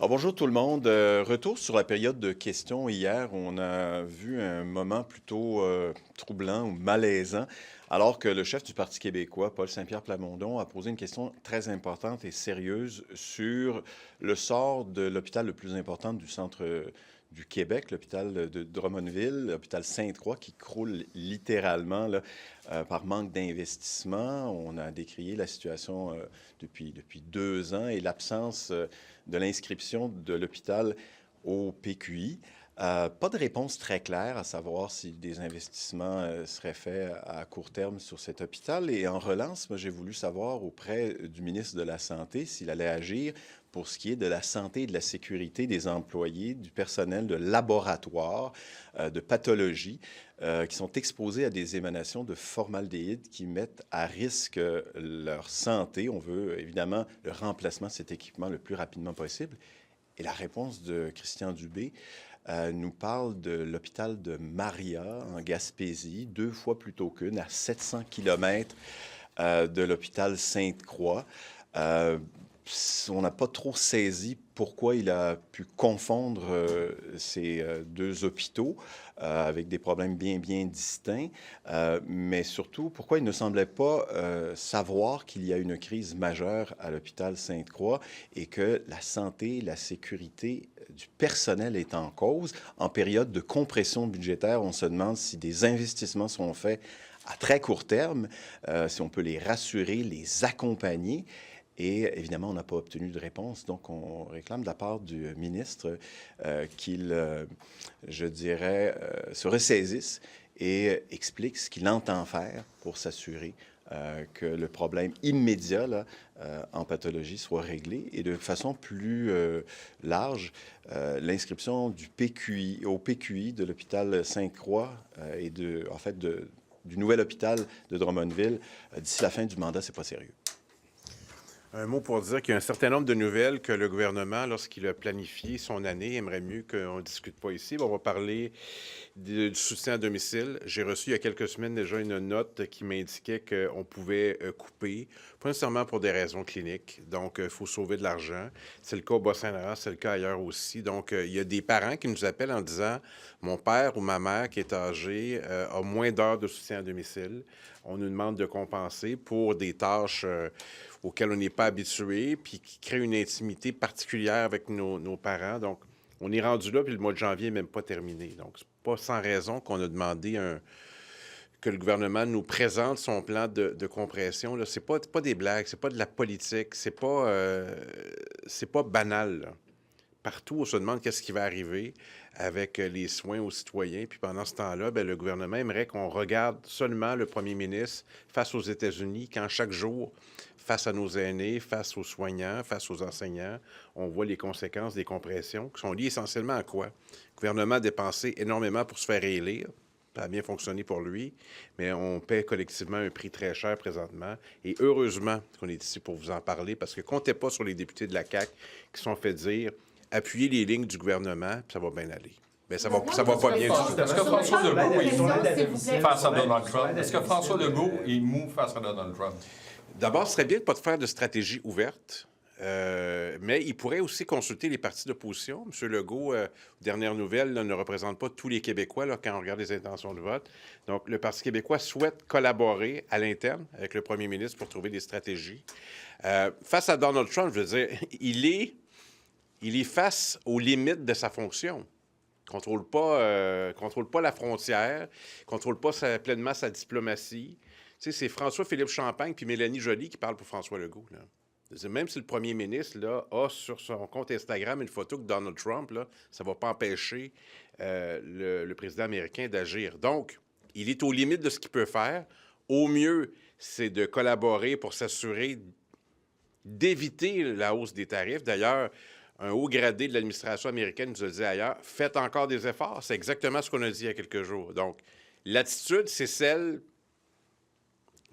Alors, bonjour tout le monde. Retour sur la période de questions. Hier, on a vu un moment plutôt troublant ou malaisant, alors que le chef du Parti québécois, Paul Saint-Pierre Plamondon, a posé une question très importante et sérieuse sur le sort de l'hôpital le plus important du centre du Québec, l'hôpital de Drummondville, l'hôpital Sainte-Croix, qui croule littéralement là, par manque d'investissement. On a décrié la situation depuis 2 ans et l'absence de l'inscription de l'hôpital au PQI. Pas de réponse très claire à savoir si des investissements seraient faits à court terme sur cet hôpital. Et en relance, moi, j'ai voulu savoir auprès du ministre de la Santé s'il allait agir pour ce qui est de la santé et de la sécurité des employés, du personnel de laboratoire, de pathologie, qui sont exposés à des émanations de formaldéhyde qui mettent à risque leur santé. On veut évidemment le remplacement de cet équipement le plus rapidement possible. Et la réponse de Christian Dubé nous parle de l'hôpital de Maria en Gaspésie, 2 fois plutôt qu'une, à 700 kilomètres de l'hôpital Sainte-Croix. On n'a pas trop saisi pourquoi il a pu confondre ces 2 hôpitaux avec des problèmes bien distincts, mais surtout pourquoi il ne semblait pas savoir qu'il y a une crise majeure à l'hôpital Sainte-Croix et que la santé, la sécurité du personnel est en cause. En période de compression budgétaire, on se demande si des investissements sont faits à très court terme, si on peut les rassurer, les accompagner. Et évidemment, on n'a pas obtenu de réponse. Donc, on réclame de la part du ministre qu'il, je dirais, se ressaisisse et explique ce qu'il entend faire pour s'assurer que le problème immédiat là, en pathologie soit réglé. Et de façon plus large, l'inscription du PQI, au PQI de l'hôpital Sainte-Croix et du nouvel hôpital de Drummondville d'ici la fin du mandat, c'est pas sérieux. Un mot pour dire qu'il y a un certain nombre de nouvelles que le gouvernement, lorsqu'il a planifié son année, aimerait mieux qu'on ne discute pas ici. On va parler du soutien à domicile. J'ai reçu il y a quelques semaines déjà une note qui m'indiquait qu'on pouvait couper, pas nécessairement pour des raisons cliniques. Donc, il faut sauver de l'argent. C'est le cas au Bas-Saint-Laurent, c'est le cas ailleurs aussi. Donc, il y a des parents qui nous appellent en disant « Mon père ou ma mère qui est âgé a moins d'heures de soutien à domicile. On nous demande de compenser pour des tâches auxquelles on n'est pas habitué, puis qui créent une intimité particulière avec nos parents. Donc, on est rendu là, puis le mois de janvier n'est même pas terminé. Donc, c'est pas sans raison qu'on a demandé que le gouvernement nous présente son plan de compression. Là. C'est pas des blagues, c'est pas de la politique, c'est pas banal. Là. Partout, on se demande qu'est-ce qui va arriver avec les soins aux citoyens. Puis pendant ce temps-là, bien, le gouvernement aimerait qu'on regarde seulement le premier ministre face aux États-Unis, quand chaque jour, face à nos aînés, face aux soignants, face aux enseignants, on voit les conséquences des compressions qui sont liées essentiellement à quoi? Le gouvernement a dépensé énormément pour se faire élire. Ça a bien fonctionné pour lui, mais on paie collectivement un prix très cher présentement. Et heureusement qu'on est ici pour vous en parler, parce que comptez pas sur les députés de la CAQ qui sont fait dire appuyer les lignes du gouvernement, puis ça va bien aller. Bien, ça va pas bien du tout. Est-ce que François Legault est mou face à Donald Trump? Est-ce que François Legault est mou face à Donald Trump? D'abord, ce serait bien de ne pas faire de stratégie ouverte, mais il pourrait aussi consulter les partis d'opposition. M. Legault, dernière nouvelle, là, ne représente pas tous les Québécois là, quand on regarde les intentions de vote. Donc, le Parti québécois souhaite collaborer à l'interne avec le premier ministre pour trouver des stratégies. Face à Donald Trump, je veux dire, il est face aux limites de sa fonction. Contrôle pas la frontière, contrôle pas pleinement sa diplomatie. Tu sais, c'est François-Philippe Champagne puis Mélanie Joly qui parlent pour François Legault. Là. Même si le premier ministre là, a sur son compte Instagram une photo de Donald Trump, là, ça ne va pas empêcher le président américain d'agir. Donc, il est aux limites de ce qu'il peut faire. Au mieux, c'est de collaborer pour s'assurer d'éviter la hausse des tarifs. D'ailleurs, un haut gradé de l'administration américaine nous a dit ailleurs, faites encore des efforts. C'est exactement ce qu'on a dit il y a quelques jours. Donc, l'attitude, c'est celle...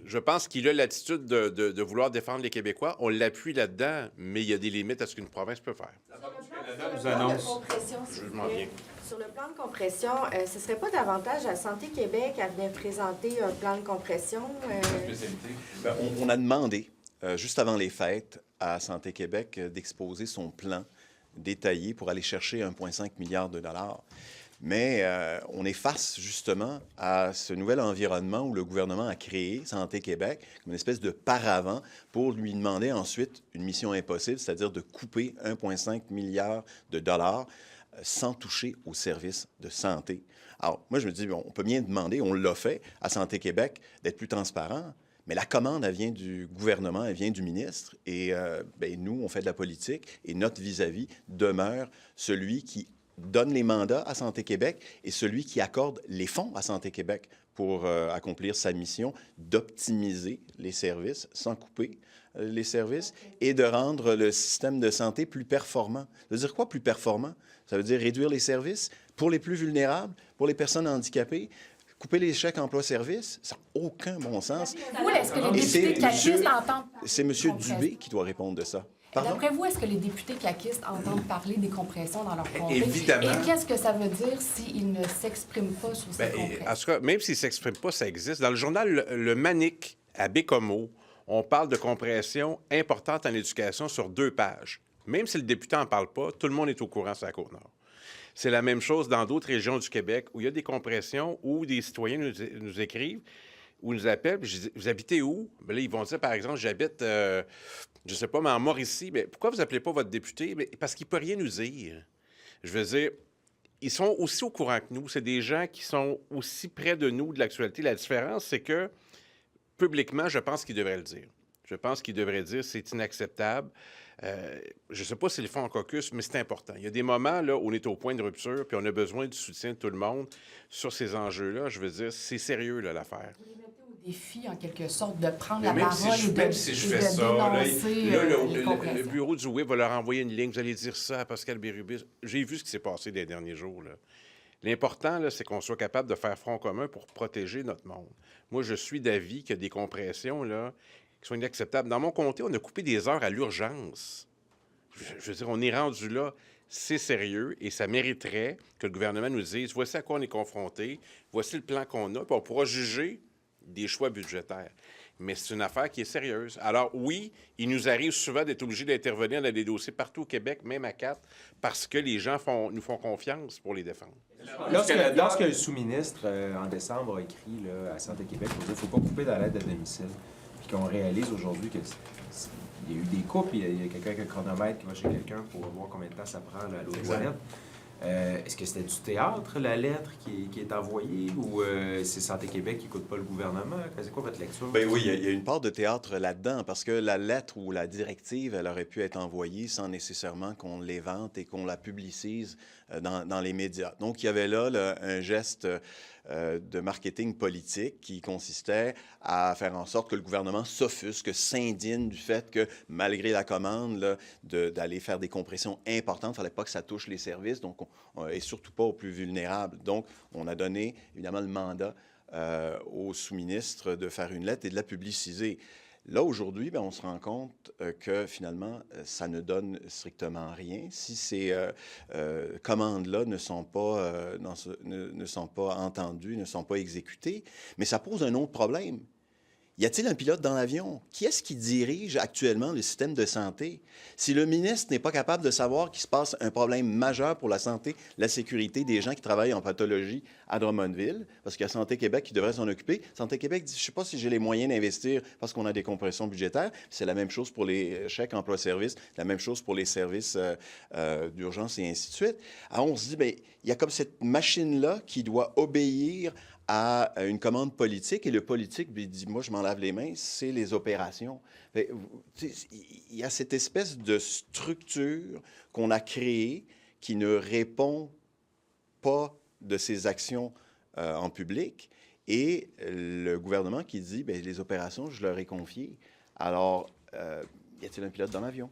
Je pense qu'il a l'attitude de vouloir défendre les Québécois. On l'appuie là-dedans, mais il y a des limites à ce qu'une province peut faire. Sur le plan de compression, ce ne serait pas davantage à Santé Québec à venir présenter un plan de compression? Bien, on a demandé, juste avant les fêtes, à Santé Québec d'exposer son plan détaillé pour aller chercher 1,5 milliard de dollars. Mais on est face justement à ce nouvel environnement où le gouvernement a créé Santé Québec comme une espèce de paravent pour lui demander ensuite une mission impossible, c'est-à-dire de couper 1,5 milliard de dollars sans toucher aux services de santé. Alors, moi, je me dis, bon, on peut bien demander, on l'a fait à Santé Québec, d'être plus transparent, mais la commande, elle vient du gouvernement, elle vient du ministre, et nous, on fait de la politique, et notre vis-à-vis demeure celui qui donne les mandats à Santé Québec et celui qui accorde les fonds à Santé Québec pour accomplir sa mission d'optimiser les services sans couper les services et de rendre le système de santé plus performant. Ça veut dire quoi, plus performant? Ça veut dire réduire les services pour les plus vulnérables, pour les personnes handicapées, couper les chèques emploi-service, ça n'a aucun bon sens. Où est-ce que les députés caquistes entendent... C'est M. Dubé qui doit répondre de ça. D'après vous, est-ce que les députés caquistes entendent parler des compressions dans leur comté? Évidemment. Et qu'est-ce que ça veut dire s'ils ne s'expriment pas sur ces compressions? En tout cas, même s'ils ne s'expriment pas, ça existe. Dans le journal Le Manic, à Bécomo, on parle de compression importante en éducation sur 2 pages. Même si le député n'en parle pas, tout le monde est au courant sur la Côte-Nord. C'est la même chose dans d'autres régions du Québec où il y a des compressions où des citoyens nous écrivent ou nous appellent. Puis je dis, vous habitez où? Bien là, ils vont dire, par exemple, j'habite, je ne sais pas, mais en Mauricie. Mais pourquoi vous n'appelez pas votre député? Bien, parce qu'il ne peut rien nous dire. Je veux dire, ils sont aussi au courant que nous. C'est des gens qui sont aussi près de nous, de l'actualité. La différence, c'est que, publiquement, je pense qu'ils devraient le dire. Je pense qu'ils devraient dire c'est inacceptable. Je ne sais pas s'ils le font en caucus, mais c'est important. Il y a des moments là, où on est au point de rupture puis on a besoin du soutien de tout le monde sur ces enjeux-là. Je veux dire, c'est sérieux, là, l'affaire. Vous les mettez au défi, en quelque sorte, de prendre Mais la parole et de dénoncer les compressions. Le bureau du WIP va leur envoyer une ligne. Vous allez dire ça à Pascal Bérubis. J'ai vu ce qui s'est passé les derniers jours, là. L'important, là, c'est qu'on soit capable de faire front commun pour protéger notre monde. Moi, je suis d'avis qu'il y a des compressions là, qui sont inacceptables. Dans mon comté, on a coupé des heures à l'urgence. Je veux dire, on est rendu là. C'est sérieux et ça mériterait que le gouvernement nous dise voici à quoi on est confronté, voici le plan qu'on a, puis on pourra juger des choix budgétaires. Mais c'est une affaire qui est sérieuse. Alors oui, il nous arrive souvent d'être obligés d'intervenir dans des dossiers partout au Québec, même à 4, parce que les gens nous font confiance pour les défendre. Lorsque le sous-ministre, en décembre, a écrit là, à Santé Québec pour dire qu'il ne faut pas couper dans l'aide à domicile, puis qu'on réalise aujourd'hui qu'il y a eu des coupes, il y a quelqu'un avec un chronomètre qui va chez quelqu'un pour voir combien de temps ça prend là, à l'autre toilette. Est-ce que c'était du théâtre, la lettre qui est envoyée, ou c'est Santé Québec qui n'écoute pas le gouvernement? C'est quoi votre lecture? Bien oui, il y a une part de théâtre là-dedans, parce que la lettre ou la directive, elle aurait pu être envoyée sans nécessairement qu'on l'évente et qu'on la publicise dans les médias. Donc, il y avait là un geste de marketing politique qui consistait à faire en sorte que le gouvernement s'offusque, s'indigne du fait que, malgré la commande là, d'aller faire des compressions importantes, il ne fallait pas que ça touche les services, donc et surtout pas aux plus vulnérables. Donc, on a donné, évidemment, le mandat au sous-ministre de faire une lettre et de la publiciser. Là, aujourd'hui, bien, on se rend compte que, finalement, ça ne donne strictement rien. Si ces commandes-là ne sont pas entendues, ne sont pas exécutées, mais ça pose un autre problème. Y a-t-il un pilote dans l'avion? Qui est-ce qui dirige actuellement le système de santé? Si le ministre n'est pas capable de savoir qu'il se passe un problème majeur pour la santé, la sécurité des gens qui travaillent en pathologie à Drummondville, parce qu'il y a Santé Québec qui devrait s'en occuper, Santé Québec dit, je ne sais pas si j'ai les moyens d'investir parce qu'on a des compressions budgétaires. C'est la même chose pour les chèques emploi-service, la même chose pour les services d'urgence et ainsi de suite. Alors, on se dit, bien, il y a comme cette machine-là qui doit obéir à une commande politique, et le politique lui dit, moi, je m'en lave les mains, c'est les opérations. Il y a cette espèce de structure qu'on a créée qui ne répond pas de ses actions en public, et le gouvernement qui dit, bien, les opérations, je leur ai confiées. Alors, y a-t-il un pilote dans l'avion?